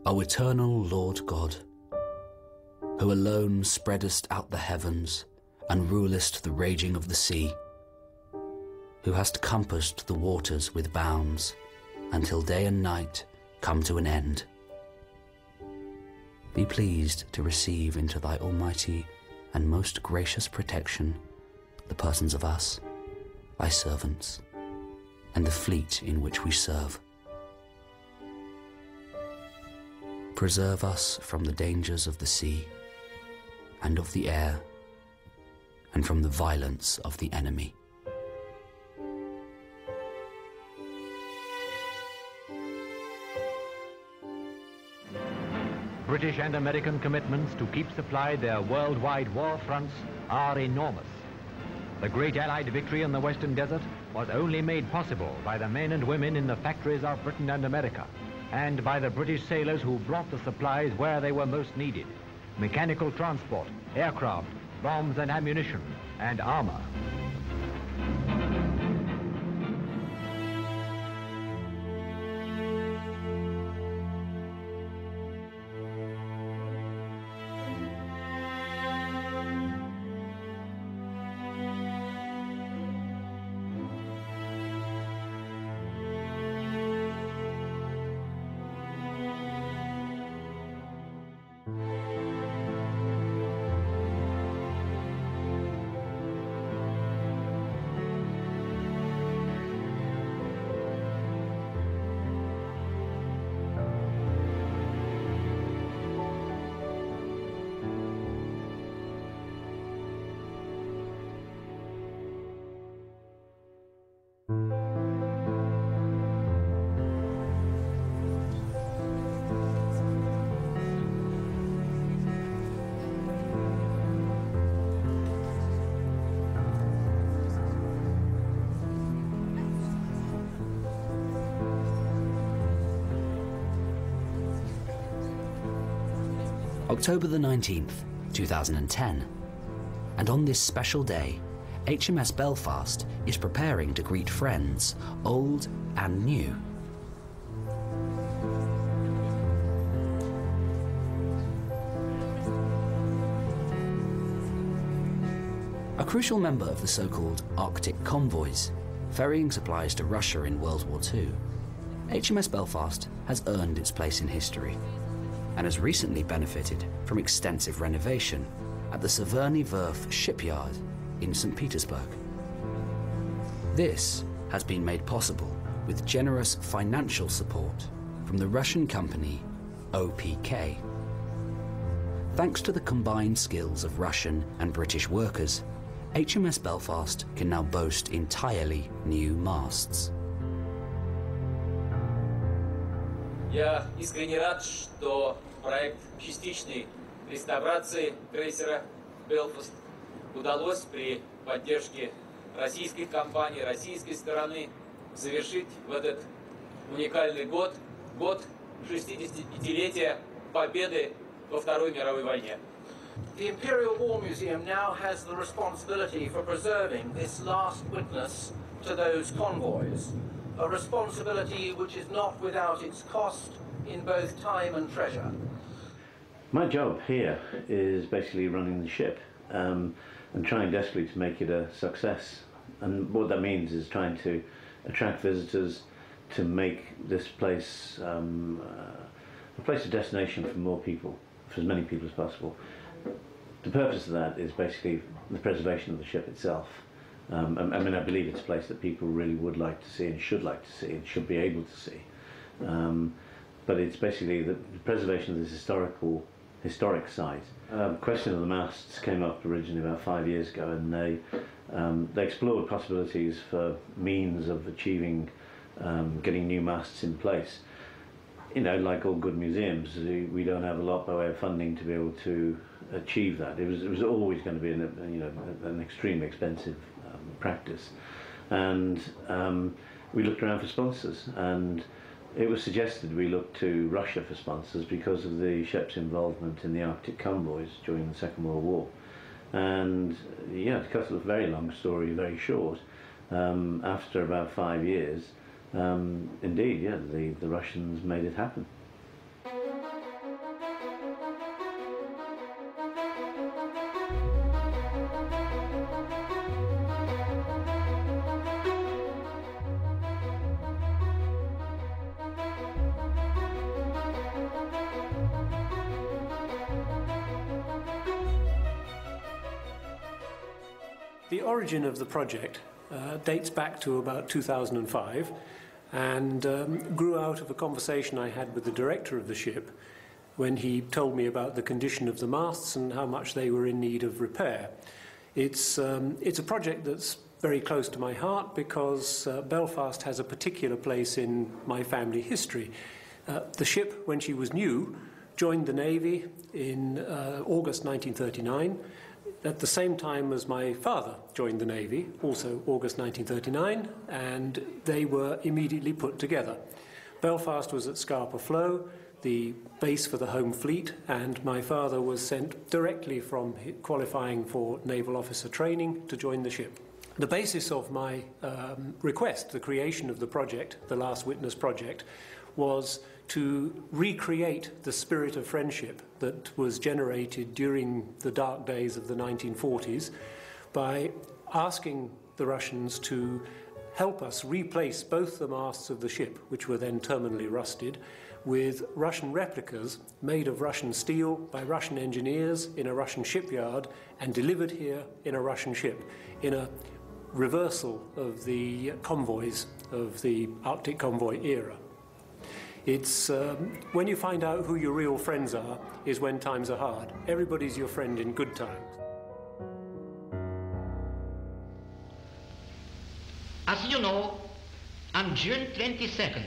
O eternal Lord God, who alone spreadest out the heavens and rulest the raging of the sea, who hast compassed the waters with bounds until day and night come to an end, be pleased to receive into thy almighty and most gracious protection the persons of us, thy servants, and the fleet in which we serve. Preserve us from the dangers of the sea and of the air, and from the violence of the enemy. British and American commitments to keep supplied their worldwide war fronts are enormous. The great Allied victory in the Western Desert was only made possible by the men and women in the factories of Britain and America, and by the British sailors who brought the supplies where they were most needed: mechanical transport, aircraft, bombs and ammunition, and armor. October the 19th, 2010. And on this special day, HMS Belfast is preparing to greet friends, old and new. A crucial member of the so-called Arctic convoys, ferrying supplies to Russia in World War II, HMS Belfast has earned its place in history and has recently benefited from extensive renovation at the Severny Werf shipyard in St. Petersburg. This has been made possible with generous financial support from the Russian company OPK. Thanks to the combined skills of Russian and British workers, HMS Belfast can now boast entirely new masts. Я искренне рад, что проект частичной реставрации крейсера «Белфаст» удалось при поддержке российской компании, российской стороны завершить в этот уникальный год, год 65-летия победы во Второй мировой войне. The Imperial War Museum now has the responsibility for preserving this last witness to those convoys, a responsibility which is not without its cost in both time and treasure. My job here is basically running the ship and trying desperately to make it a success. And what that means is trying to attract visitors, to make this place a place of destination for more people, for as many people as possible. The purpose of that is basically the preservation of the ship itself. I mean, I believe it's a place that people really would like to see and should like to see and should be able to see. But it's basically the preservation of this historic site. The question of the masts came up originally about 5 years ago, and they explored possibilities for means of achieving getting new masts in place. You know, like all good museums, we don't have a lot by way of funding to be able to achieve that. It was always going to be an extremely expensive practice, and we looked around for sponsors, and it was suggested we look to Russia for sponsors because of the ship's involvement in the Arctic convoys during the Second World War. And yeah, to cut a very long story very short, after about 5 years, indeed, yeah, the Russians made it happen. The origin of the project dates back to about 2005 and grew out of a conversation I had with the director of the ship when he told me about the condition of the masts and how much they were in need of repair. It's a project that's very close to my heart because Belfast has a particular place in my family history. The ship, when she was new, joined the Navy in August 1939, at the same time as my father joined the Navy, also August 1939, and they were immediately put together. Belfast was at Scapa Flow, the base for the Home Fleet, and my father was sent directly from qualifying for naval officer training to join the ship. The basis of my request, the creation of the project, the Last Witness project, was to recreate the spirit of friendship that was generated during the dark days of the 1940s by asking the Russians to help us replace both the masts of the ship, which were then terminally rusted, with Russian replicas made of Russian steel by Russian engineers in a Russian shipyard and delivered here in a Russian ship, in a reversal of the convoys of the Arctic convoy era. It's when you find out who your real friends are is when times are hard. Everybody's your friend in good times. As you know, on June 22nd,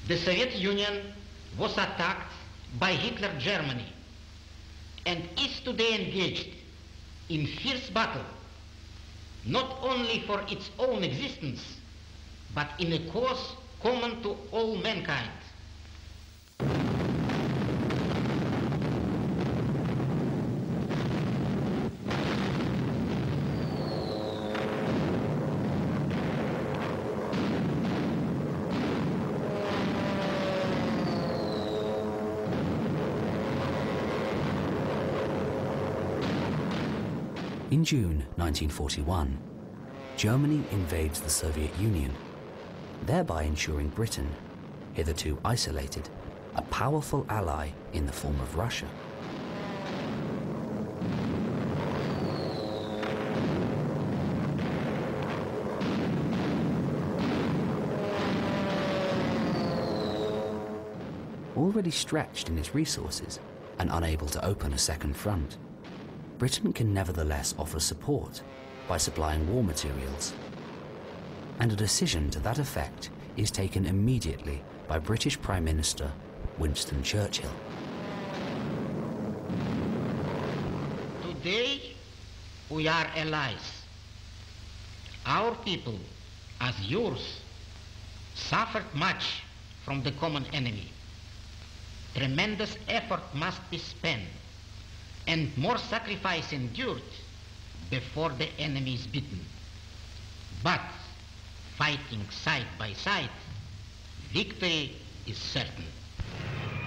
the Soviet Union was attacked by Hitler Germany and is today engaged in fierce battle, not only for its own existence, but in a cause common to all mankind. In June 1941, Germany invades the Soviet Union, thereby ensuring Britain, hitherto isolated, a powerful ally in the form of Russia. Already stretched in its resources and unable to open a second front, Britain can nevertheless offer support by supplying war materials. And a decision to that effect is taken immediately by British Prime Minister Winston Churchill. Today, we are allies. Our people, as yours, suffered much from the common enemy. Tremendous effort must be spent and more sacrifice endured before the enemy is beaten. But fighting side by side, victory is certain.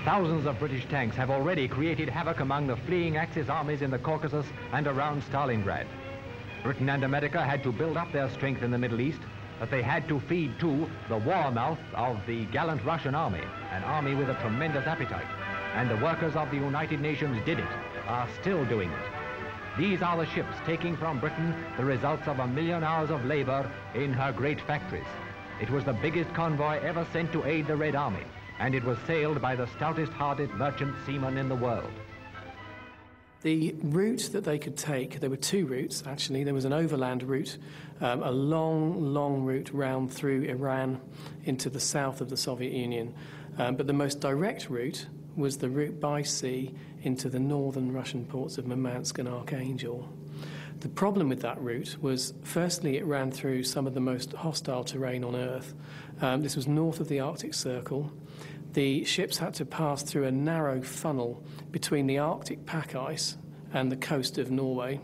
Thousands of British tanks have already created havoc among the fleeing Axis armies in the Caucasus and around Stalingrad. Britain and America had to build up their strength in the Middle East, but they had to feed too the war mouth of the gallant Russian army, an army with a tremendous appetite. And the workers of the United Nations did it, are still doing it. These are the ships taking from Britain the results of 1 million hours of labor in her great factories. It was the biggest convoy ever sent to aid the Red Army, and it was sailed by the stoutest-hearted merchant seamen in the world. The route that they could take, there were two routes actually. There was an overland route, a long route round through Iran into the south of the Soviet Union. But the most direct route was the route by sea into the northern Russian ports of Murmansk and Archangel. The problem with that route was, firstly, it ran through some of the most hostile terrain on Earth. This was north of the Arctic Circle. The ships had to pass through a narrow funnel between the Arctic pack ice and the coast of Norway.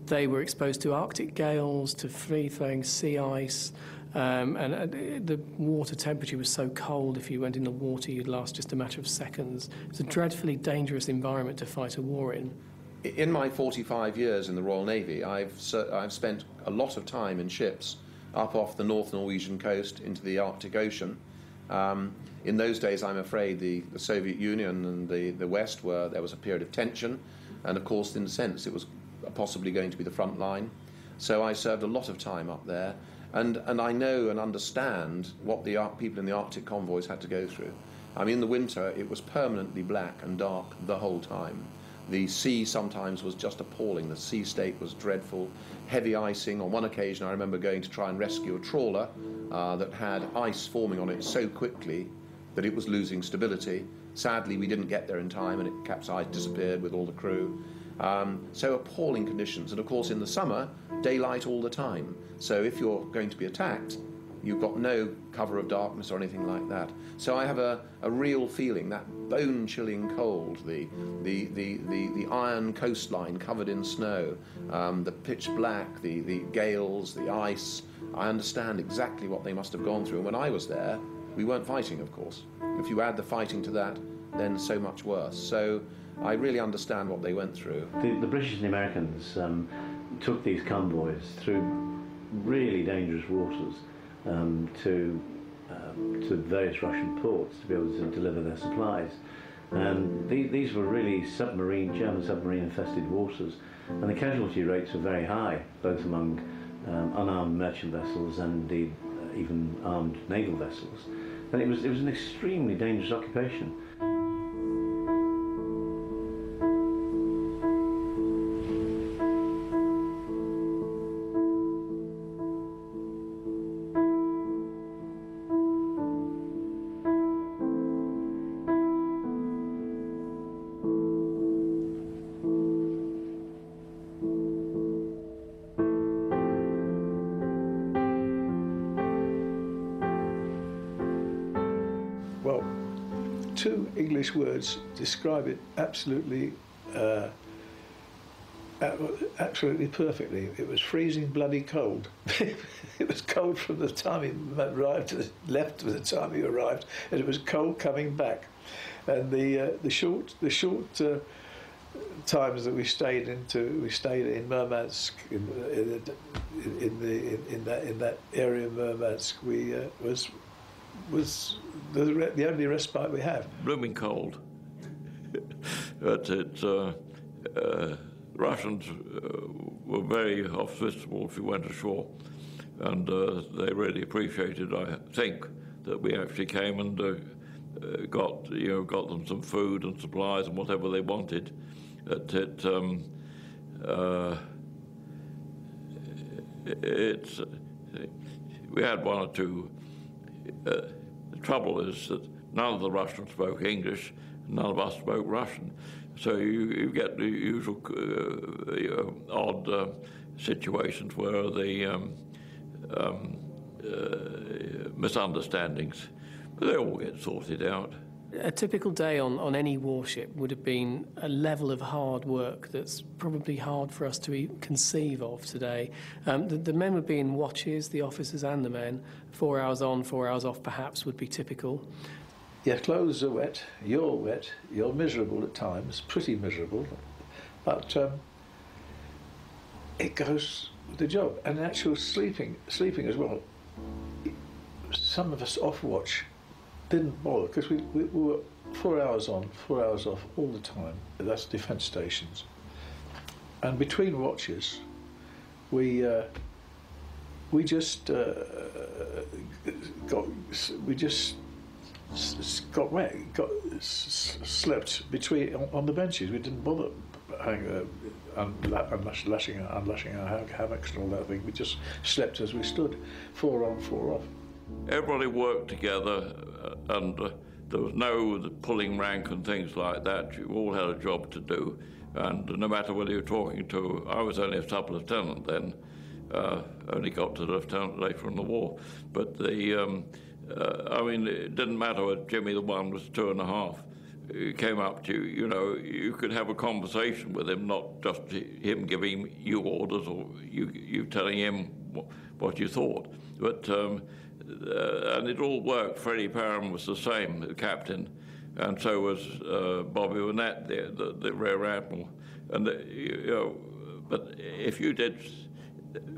They were exposed to Arctic gales, to free-flowing sea ice, and the water temperature was so cold, if you went in the water, you'd last just a matter of seconds. It's a dreadfully dangerous environment to fight a war in. In my 45 years in the Royal Navy, I've spent a lot of time in ships up off the North Norwegian coast into the Arctic Ocean. In those days, I'm afraid, the Soviet Union and the West there was a period of tension, and of course, in a sense, it was possibly going to be the front line. So I served a lot of time up there, and I know and understand what the people in the Arctic convoys had to go through. I mean, in the winter, it was permanently black and dark the whole time. The sea sometimes was just appalling. The sea state was dreadful. Heavy icing. On one occasion, I remember going to try and rescue a trawler that had ice forming on it so quickly that it was losing stability. Sadly, we didn't get there in time, and it capsized, disappeared with all the crew. So appalling conditions. And of course, in the summer, daylight all the time. So if you're going to be attacked, you've got no cover of darkness or anything like that. So I have a real feeling, that bone-chilling cold, the iron coastline covered in snow, the pitch black, the gales, the ice. I understand exactly what they must have gone through. And when I was there, we weren't fighting, of course. If you add the fighting to that, then so much worse. So I really understand what they went through. The British and the Americans took these convoys through really dangerous waters to various Russian ports to be able to deliver their supplies. And these were really German submarine-infested waters, and the casualty rates were very high, both among unarmed merchant vessels and indeed even armed naval vessels. And it was an extremely dangerous occupation. Well, two English words describe it absolutely perfectly. It was freezing bloody cold. It was cold from the time he arrived to the left to the time he arrived, and it was cold coming back. And the short times that we stayed in Murmansk in that area of Murmansk, was the only respite we have. Blooming cold. But Russians were very hospitable if you went ashore, and they really appreciated, I think, that we actually came and got them some food and supplies and whatever they wanted. We had one or two. The trouble is that none of the Russians spoke English, none of us spoke Russian. So you get the usual odd situations where the misunderstandings, but they all get sorted out. A typical day on any warship would have been a level of hard work that's probably hard for us to conceive of today. The men would be in watches, the officers and the men. 4 hours on, 4 hours off perhaps would be typical. Your clothes are wet, you're miserable at times, pretty miserable, but it goes with the job. And actual sleeping as well. Some of us off watch didn't bother, because we were 4 hours on, 4 hours off all the time. That's defence stations. And between watches, we just slept between on the benches. We didn't bother unlashing our hammocks and all that thing. We just slept as we stood, 4 on, 4 off. Everybody worked together, and there was no pulling rank and things like that. You all had a job to do, and no matter whether you're talking to, I was only a sub-lieutenant then, only got to lieutenant later in the war, but I mean, it didn't matter whether Jimmy the One was 2.5. He came up to you, you could have a conversation with him, not just him giving you orders or you telling him what you thought. But and it all worked. Freddie Parham was the same, the captain, and so was Bobby Burnett, the Rear Admiral. And but if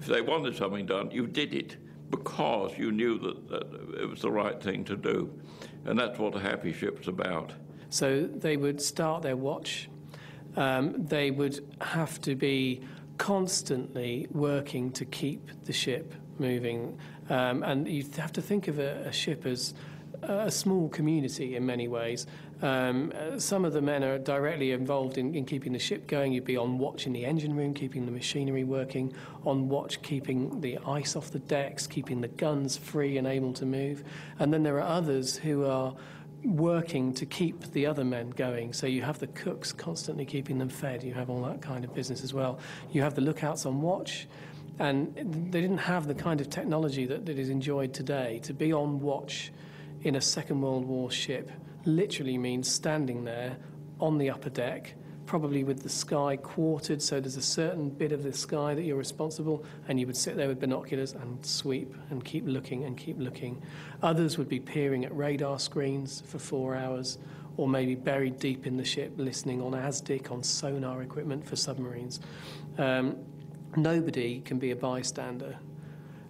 they wanted something done, you did it because you knew that it was the right thing to do, and that's what a happy ship's about. So they would start their watch. they would have to be constantly working to keep the ship moving. And you have to think of a ship as a small community in many ways. Some of the men are directly involved in keeping the ship going. You'd be on watch in the engine room, keeping the machinery working, on watch keeping the ice off the decks, keeping the guns free and able to move. And then there are others who are working to keep the other men going. So you have the cooks constantly keeping them fed. You have all that kind of business as well. You have the lookouts on watch. And they didn't have the kind of technology that is enjoyed today. To be on watch in a Second World War ship literally means standing there on the upper deck, probably with the sky quartered, so there's a certain bit of the sky that you're responsible, and you would sit there with binoculars and sweep and keep looking and keep looking. Others would be peering at radar screens for 4 hours, or maybe buried deep in the ship listening on ASDIC, on sonar equipment for submarines. Nobody can be a bystander.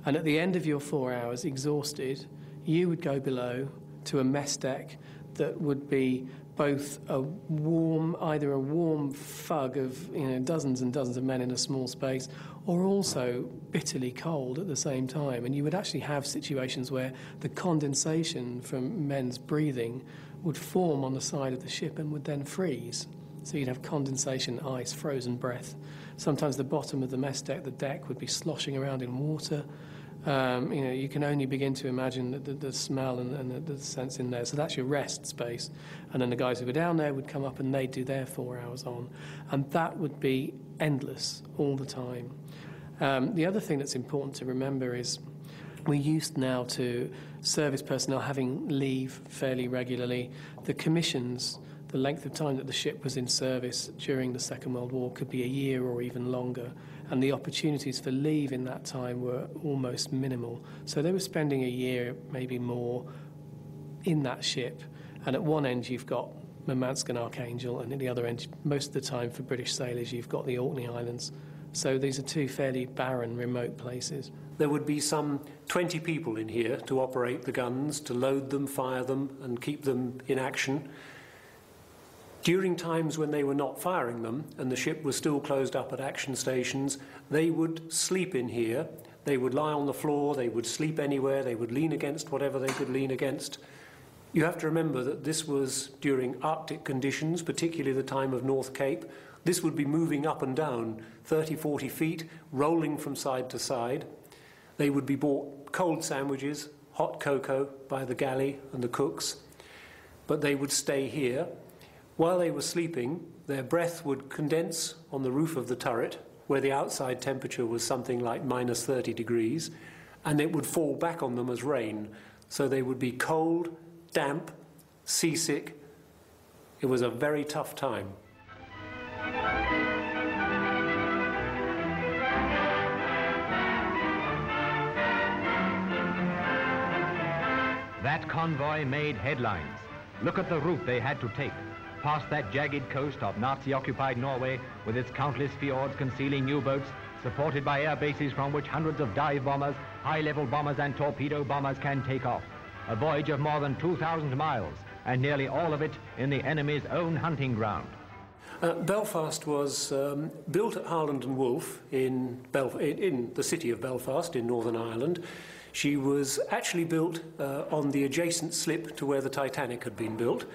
And at the end of your 4 hours, exhausted, you would go below to a mess deck that would be both either a warm fug of dozens and dozens of men in a small space, or also bitterly cold at the same time. And you would actually have situations where the condensation from men's breathing would form on the side of the ship and would then freeze. So you'd have condensation, ice, frozen breath. Sometimes the bottom of the mess deck, the deck, would be sloshing around in water. You can only begin to imagine the smell and the sense in there. So that's your rest space. And then the guys who were down there would come up and they'd do their 4 hours on. And that would be endless all the time. The other thing that's important to remember is we're used now to service personnel having leave fairly regularly. The commissions, the length of time that the ship was in service during the Second World War could be a year or even longer. And the opportunities for leave in that time were almost minimal. So they were spending a year, maybe more, in that ship. And at one end you've got Murmansk and Archangel, and at the other end, most of the time for British sailors, you've got the Orkney Islands. So these are two fairly barren, remote places. There would be some 20 people in here to operate the guns, to load them, fire them, and keep them in action. During times when they were not firing them and the ship was still closed up at action stations, they would sleep in here. They would lie on the floor, they would sleep anywhere, they would lean against whatever they could lean against. You have to remember that this was during Arctic conditions, particularly the time of North Cape. This would be moving up and down 30, 40 feet, rolling from side to side. They would be bought cold sandwiches, hot cocoa by the galley and the cooks, but they would stay here. While they were sleeping, their breath would condense on the roof of the turret, where the outside temperature was something like minus 30 degrees, and it would fall back on them as rain. So they would be cold, damp, seasick. It was a very tough time. That convoy made headlines. Look at the route they had to take. Past that jagged coast of Nazi-occupied Norway with its countless fjords concealing U-boats, supported by air bases from which hundreds of dive bombers, high-level bombers and torpedo bombers can take off. A voyage of more than 2,000 miles, and nearly all of it in the enemy's own hunting ground. Belfast was built at Harland and Wolff in the city of Belfast in Northern Ireland. She was actually built on the adjacent slip to where the Titanic had been built.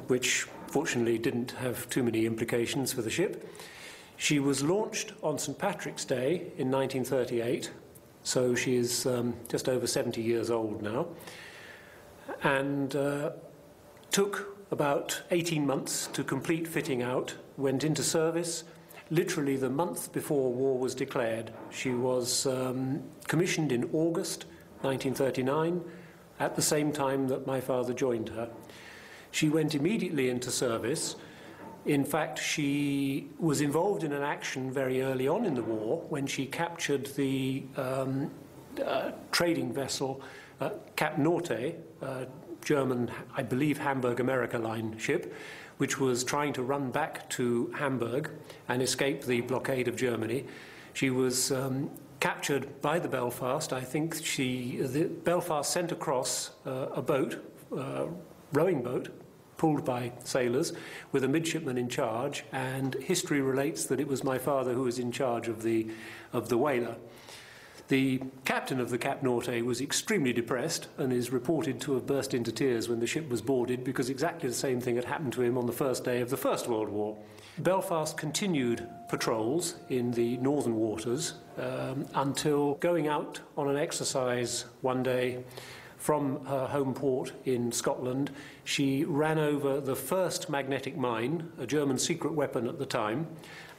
Which fortunately didn't have too many implications for the ship. She was launched on St. Patrick's Day in 1938, so she is just over 70 years old now, and took about 18 months to complete fitting out, went into service literally the month before war was declared. She was commissioned in August 1939, at the same time that my father joined her. She went immediately into service. In fact, she was involved in an action very early on in the war when she captured the trading vessel Cap Norte, German, I believe, Hamburg America line ship, which was trying to run back to Hamburg and escape the blockade of Germany. She was captured by the Belfast. I think the Belfast sent across a boat, rowing boat, pulled by sailors with a midshipman in charge, and history relates that it was my father who was in charge of the whaler. The captain of the Cap Norte was extremely depressed and is reported to have burst into tears when the ship was boarded, because exactly the same thing had happened to him on the first day of the First World War. Belfast continued patrols in the northern waters until going out on an exercise one day from her home port in Scotland. She ran over the first magnetic mine, a German secret weapon at the time,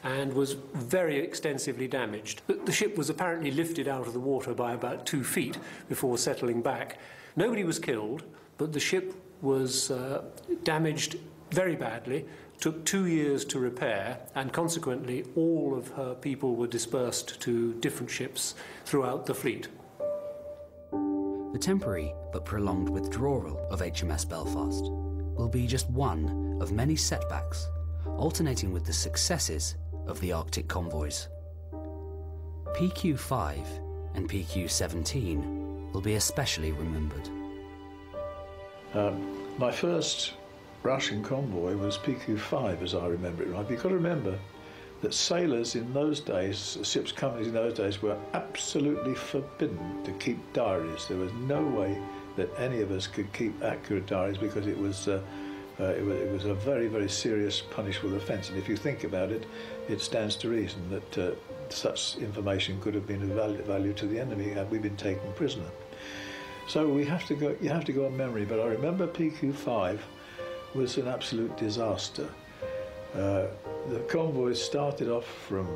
and was very extensively damaged. The ship was apparently lifted out of the water by about 2 feet before settling back. Nobody was killed, but the ship was damaged very badly, took 2 years to repair, and consequently all of her people were dispersed to different ships throughout the fleet. The temporary but prolonged withdrawal of HMS Belfast will be just one of many setbacks, alternating with the successes of the Arctic convoys. PQ-5 and PQ-17 will be especially remembered. My first Russian convoy was PQ-5, as I remember it right. You've got to remember that sailors in those days, ships companies in those days, were absolutely forbidden to keep diaries. There was no way that any of us could keep accurate diaries, because it was a very, very serious punishable offence. And if you think about it, it stands to reason that such information could have been of value to the enemy had we been taken prisoner. So you have to go on memory. But I remember PQ-5 was an absolute disaster. The convoys started off from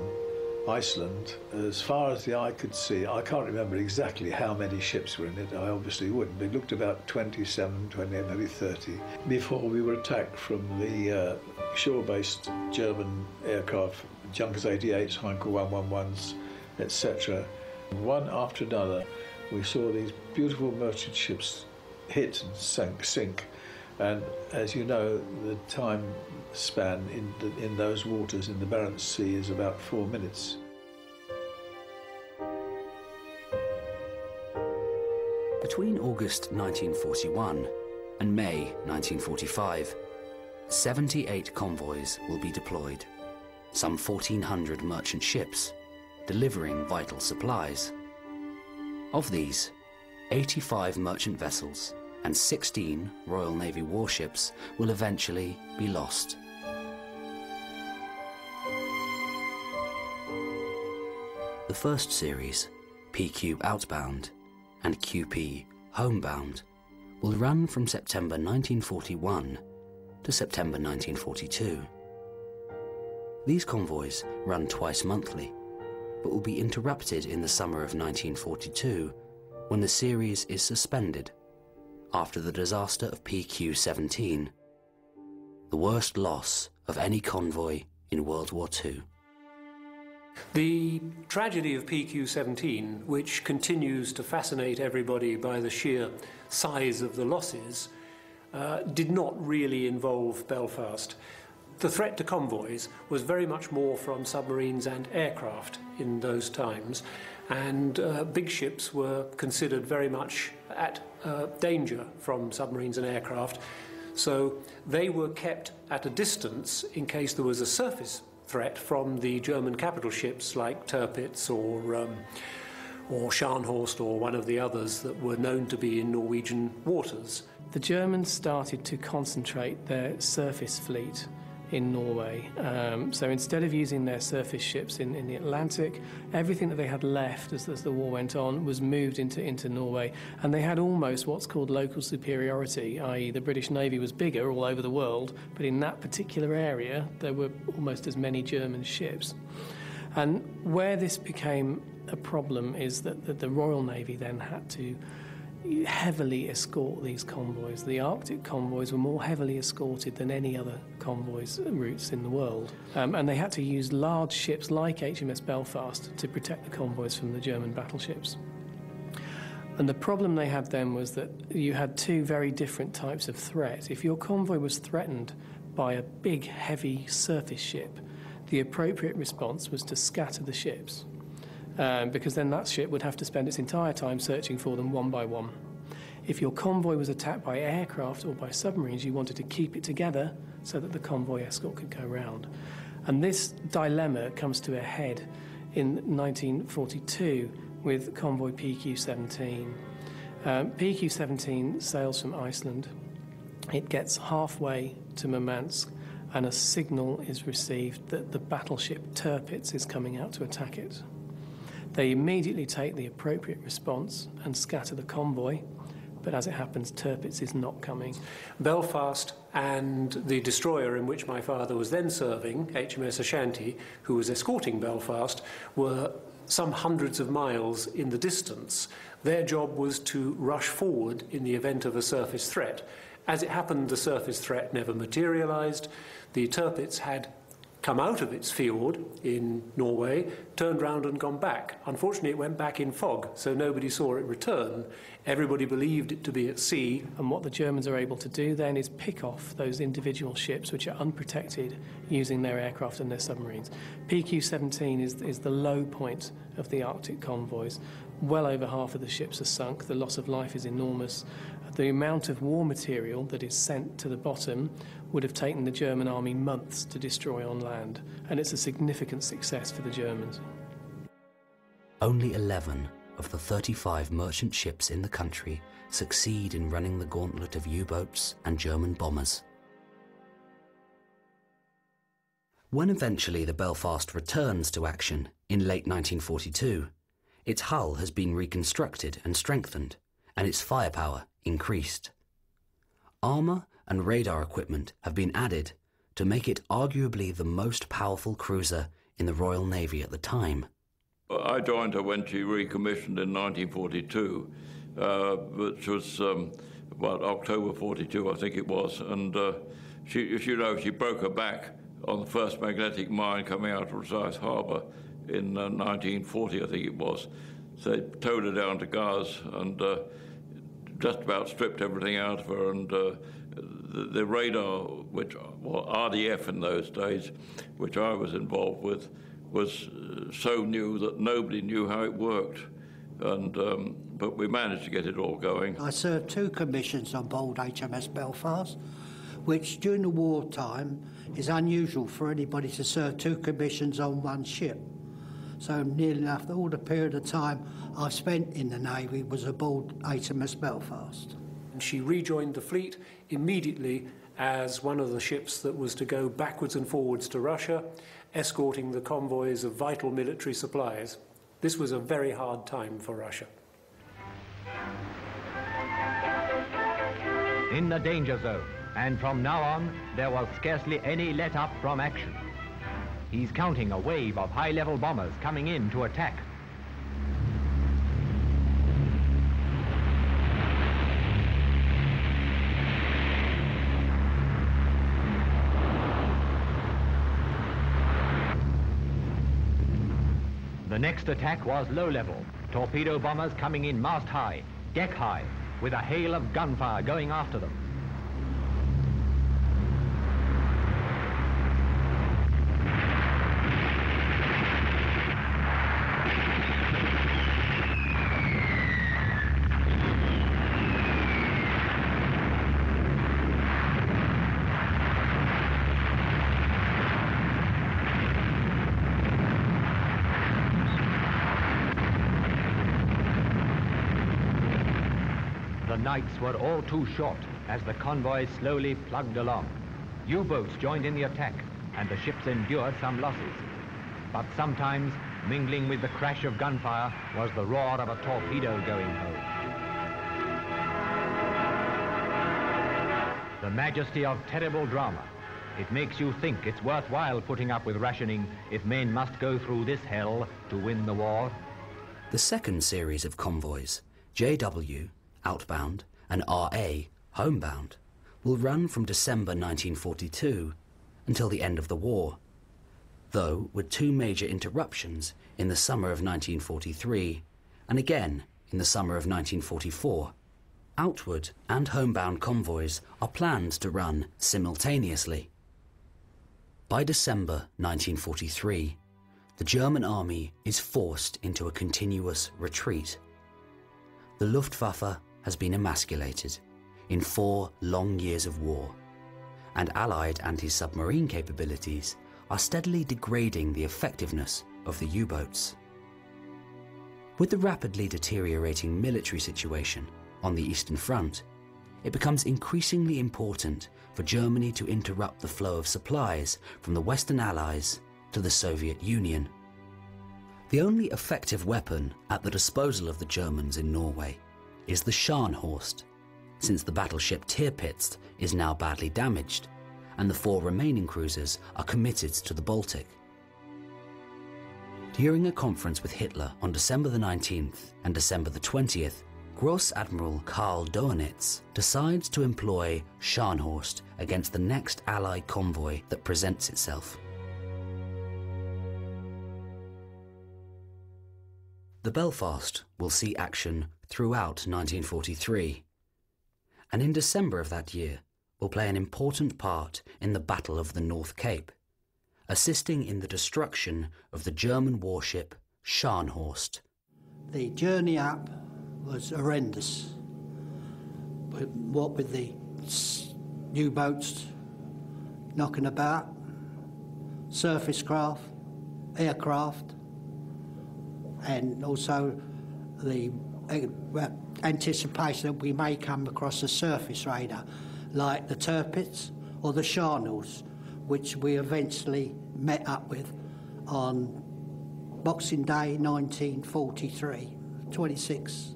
Iceland as far as the eye could see. I can't remember exactly how many ships were in it. I obviously wouldn't. It looked about 27, 28, maybe 30, before we were attacked from the shore-based German aircraft, Junkers 88s, Heinkel 111s, etc. One after another, we saw these beautiful merchant ships hit and sink. And as you know, the time span in those waters in the Barents Sea is about 4 minutes. Between August 1941 and May 1945, 78 convoys will be deployed, some 1,400 merchant ships, delivering vital supplies. Of these, 85 merchant vessels and 16 Royal Navy warships will eventually be lost. The first series, PQ Outbound and QP Homebound, will run from September 1941 to September 1942. These convoys run twice monthly, but will be interrupted in the summer of 1942 when the series is suspended after the disaster of PQ-17, the worst loss of any convoy in World War II. The tragedy of PQ-17, which continues to fascinate everybody by the sheer size of the losses, did not really involve Belfast. The threat to convoys was very much more from submarines and aircraft in those times, and big ships were considered very much at danger from submarines and aircraft, so they were kept at a distance in case there was a surface threat from the German capital ships like Tirpitz or Scharnhorst or one of the others that were known to be in Norwegian waters. The Germans started to concentrate their surface fleet in Norway. So instead of using their surface ships in the Atlantic, everything that they had left as the war went on was moved into Norway. And they had almost what's called local superiority, i.e. the British Navy was bigger all over the world, but in that particular area there were almost as many German ships. And where this became a problem is that the Royal Navy then had to heavily escort these convoys. The Arctic convoys were more heavily escorted than any other convoys routes in the world. And they had to use large ships like HMS Belfast to protect the convoys from the German battleships. And the problem they had then was that you had two very different types of threat. If your convoy was threatened by a big, heavy surface ship, the appropriate response was to scatter the ships. Because then that ship would have to spend its entire time searching for them one by one. If your convoy was attacked by aircraft or by submarines, you wanted to keep it together so that the convoy escort could go round. And this dilemma comes to a head in 1942 with convoy PQ-17. PQ-17 sails from Iceland. It gets halfway to Murmansk and a signal is received that the battleship Tirpitz is coming out to attack it. They immediately take the appropriate response and scatter the convoy, but as it happens, Tirpitz is not coming. Belfast and the destroyer in which my father was then serving, HMS Ashanti, who was escorting Belfast, were some hundreds of miles in the distance. Their job was to rush forward in the event of a surface threat. As it happened, the surface threat never materialised. The Tirpitz had come out of its fjord in Norway, turned round and gone back. Unfortunately, it went back in fog, so nobody saw it return. Everybody believed it to be at sea. And what the Germans are able to do then is pick off those individual ships which are unprotected using their aircraft and their submarines. PQ-17 is the low point of the Arctic convoys. Well over half of the ships are sunk. The loss of life is enormous. The amount of war material that is sent to the bottom would have taken the German army months to destroy on land, and it's a significant success for the Germans. Only 11 of the 35 merchant ships in the country succeed in running the gauntlet of U-boats and German bombers. When eventually the Belfast returns to action in late 1942, its hull has been reconstructed and strengthened, and its firepower increased. Armour and radar equipment have been added to make it arguably the most powerful cruiser in the Royal Navy at the time. I joined her when she recommissioned in 1942, which was October 42, I think it was, and she broke her back on the first magnetic mine coming out of Rosyth Harbour in 1940, I think it was. So they towed her down to Gaz and just about stripped everything out of her, and the radar, which, well, RDF in those days, which I was involved with, was so new that nobody knew how it worked, and but we managed to get it all going. I served 2 commissions on board HMS Belfast, which during the wartime is unusual for anybody to serve 2 commissions on one ship. So nearly enough all the period of time I spent in the Navy was aboard HMS Belfast. And she rejoined the fleet immediately as one of the ships that was to go backwards and forwards to Russia, escorting the convoys of vital military supplies. This was a very hard time for Russia. In the danger zone, and from now on, there was scarcely any let-up from action. He's counting a wave of high-level bombers coming in to attack. The next attack was low-level. Torpedo bombers coming in mast-high, deck-high, with a hail of gunfire going after them. The nights were all too short as the convoy slowly plugged along. U-boats joined in the attack, and the ships endured some losses. But sometimes, mingling with the crash of gunfire, was the roar of a torpedo going home. The majesty of terrible drama. It makes you think it's worthwhile putting up with rationing if men must go through this hell to win the war. The second series of convoys, JW, outbound, and RA, homebound, will run from December 1942 until the end of the war, though with 2 major interruptions in the summer of 1943 and again in the summer of 1944. Outward and homebound convoys are planned to run simultaneously. By December 1943, the German army is forced into a continuous retreat. The Luftwaffe has been emasculated in 4 long years of war, and Allied anti-submarine capabilities are steadily degrading the effectiveness of the U-boats. With the rapidly deteriorating military situation on the Eastern Front, it becomes increasingly important for Germany to interrupt the flow of supplies from the Western Allies to the Soviet Union. The only effective weapon at the disposal of the Germans in Norway is the Scharnhorst, since the battleship Tirpitz is now badly damaged and the 4 remaining cruisers are committed to the Baltic. During a conference with Hitler on December the 19th and December the 20th, Gross Admiral Karl Dönitz decides to employ Scharnhorst against the next Allied convoy that presents itself. The Belfast will see action throughout 1943, and in December of that year will play an important part in the Battle of the North Cape, assisting in the destruction of the German warship Scharnhorst. The journey up was horrendous. What with the U-boats knocking about, surface craft, aircraft, and also the anticipation that we may come across a surface radar like the Tirpitz or the Scharnhorst, which we eventually met up with on Boxing Day 1943, 26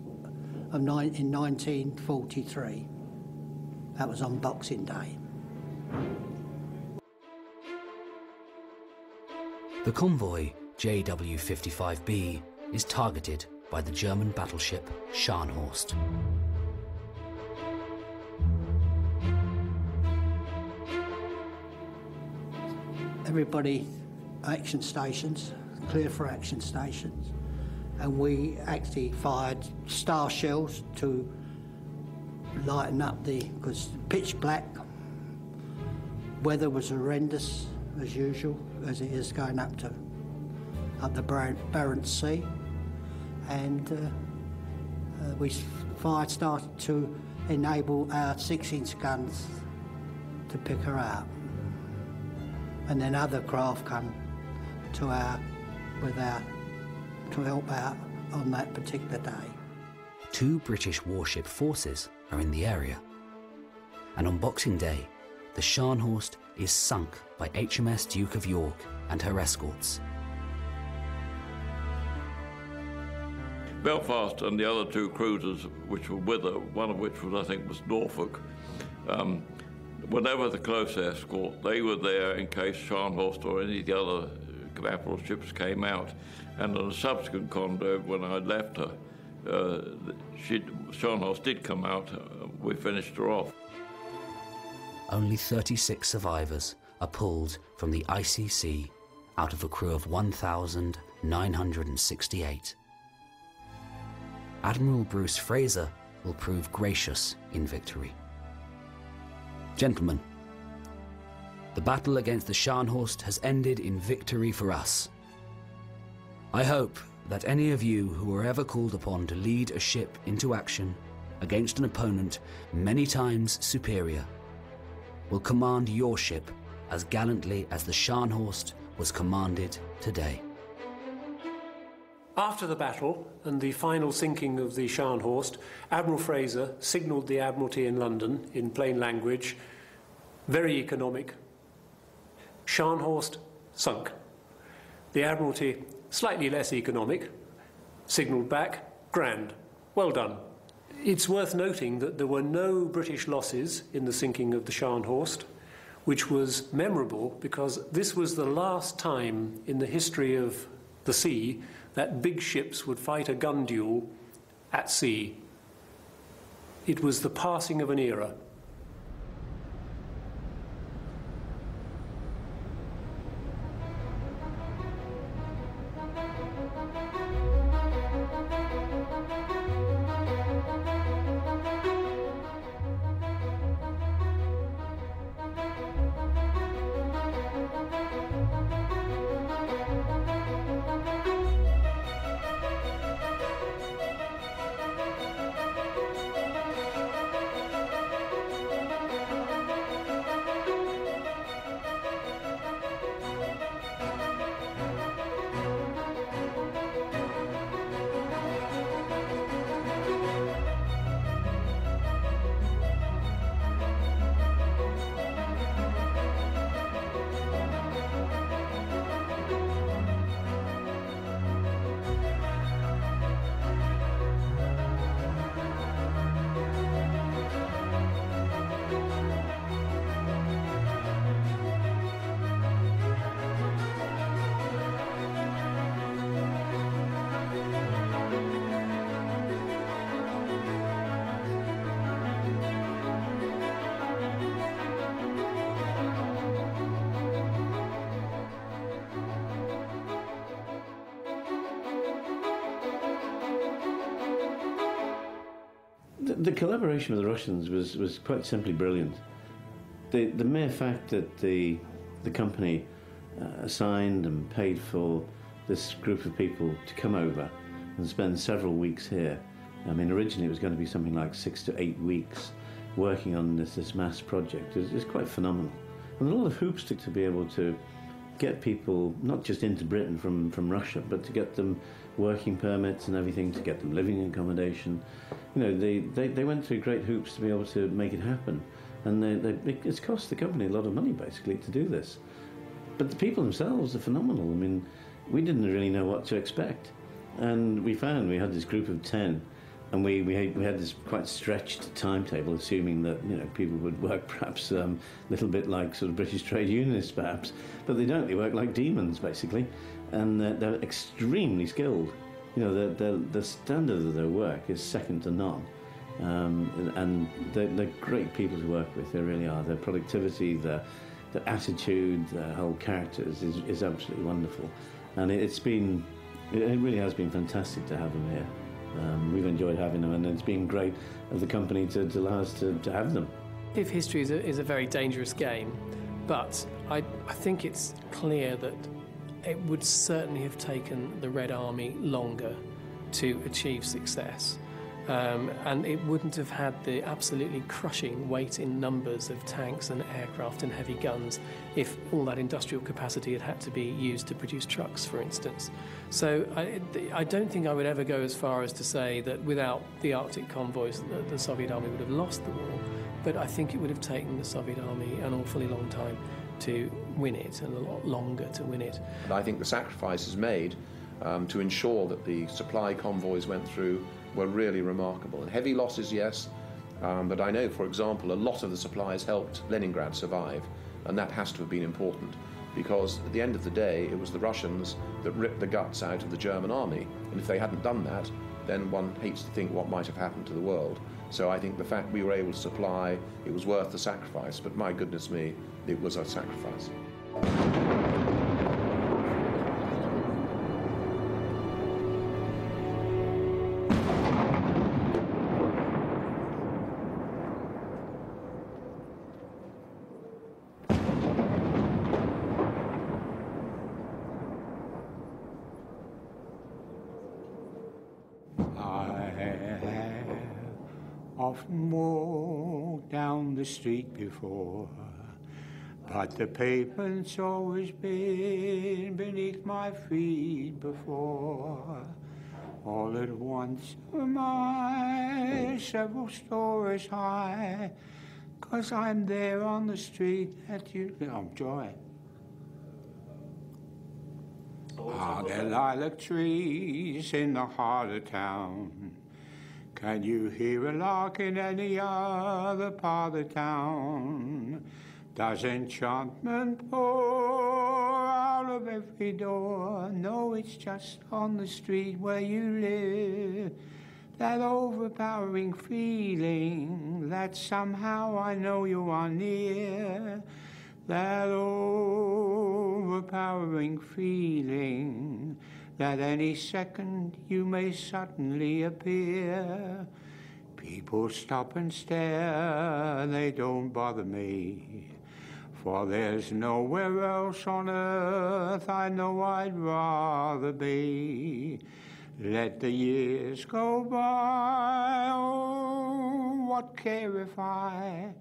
in 1943. That was on Boxing Day. The convoy JW-55B is targeted by the German battleship Scharnhorst. Everybody, action stations, clear for action stations, and we actually fired star shells to lighten up because pitch black, weather was horrendous as usual, as it is going up the Barents Sea, and we started to enable our 6-inch guns to pick her out. And then other craft come to help out on that particular day. 2 British warship forces are in the area, and on Boxing Day, the Scharnhorst is sunk by HMS Duke of York and her escorts. Belfast and the other 2 cruisers which were with her, one of which was, I think, was Norfolk, whenever the close escort, they were there in case Scharnhorst or any of the other capital ships came out. And on a subsequent convoy, when I left her, Scharnhorst did come out. We finished her off. Only 36 survivors are pulled from the icy sea out of a crew of 1,968. Admiral Bruce Fraser will prove gracious in victory. Gentlemen, the battle against the Scharnhorst has ended in victory for us. I hope that any of you who were ever called upon to lead a ship into action against an opponent many times superior will command your ship as gallantly as the Scharnhorst was commanded today. After the battle and the final sinking of the Scharnhorst, Admiral Fraser signalled the Admiralty in London in plain language, very economic. Scharnhorst sunk. The Admiralty, slightly less economic, signalled back, grand, well done. It's worth noting that there were no British losses in the sinking of the Scharnhorst, which was memorable because this was the last time in the history of the sea that big ships would fight a gun duel at sea. It was the passing of an era. The collaboration with the Russians was quite simply brilliant. The mere fact that the company assigned and paid for this group of people to come over and spend several weeks here. I mean, originally it was going to be something like 6 to 8 weeks working on this mass project. It's quite phenomenal. And a lot of hoops to be able to get people not just into Britain from Russia, but to get them working permits and everything, to get them living accommodation. You know, they went through great hoops to be able to make it happen. And it's cost the company a lot of money, basically, to do this. But the people themselves are phenomenal. I mean, we didn't really know what to expect. And we found we had this group of 10, and we had this quite stretched timetable, assuming that, you know, people would work perhaps a little bit like sort of British trade unionists, perhaps. But they don't. They work like demons, basically. And they're extremely skilled. You know, the standard of their work is second to none. And they're great people to work with, they really are. Their productivity, their attitude, their whole characters is absolutely wonderful. And it really has been fantastic to have them here. We've enjoyed having them, and it's been great of the company to allow us to have them. If history is a very dangerous game, but I think it's clear that it would certainly have taken the Red Army longer to achieve success. And it wouldn't have had the absolutely crushing weight in numbers of tanks and aircraft and heavy guns if all that industrial capacity had to be used to produce trucks, for instance. So I don't think I would ever go as far as to say that without the Arctic convoys the Soviet Army would have lost the war, but I think it would have taken the Soviet Army an awfully long time to win it, and a lot longer to win it. And I think the sacrifices made to ensure that the supply convoys went through were really remarkable. And heavy losses, yes, but I know, for example, a lot of the supplies helped Leningrad survive, and that has to have been important, because at the end of the day, it was the Russians that ripped the guts out of the German army, and if they hadn't done that, then one hates to think what might have happened to the world. So I think the fact we were able to supply, it was worth the sacrifice, but my goodness me, it was a sacrifice. Often walked down the street before, but the pavement's always been beneath my feet before. All at once am I several stories high, 'cause I'm there on the street that you... Oh, joy. Are there lilac trees in the heart of town? Can you hear a lark in any other part of town? Does enchantment pour out of every door? No, it's just on the street where you live. That overpowering feeling that somehow I know you are near. That overpowering feeling that any second you may suddenly appear. People stop and stare, they don't bother me, for there's nowhere else on earth I know I'd rather be. Let the years go by, oh, what care if I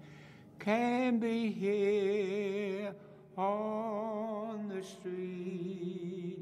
can be here on the street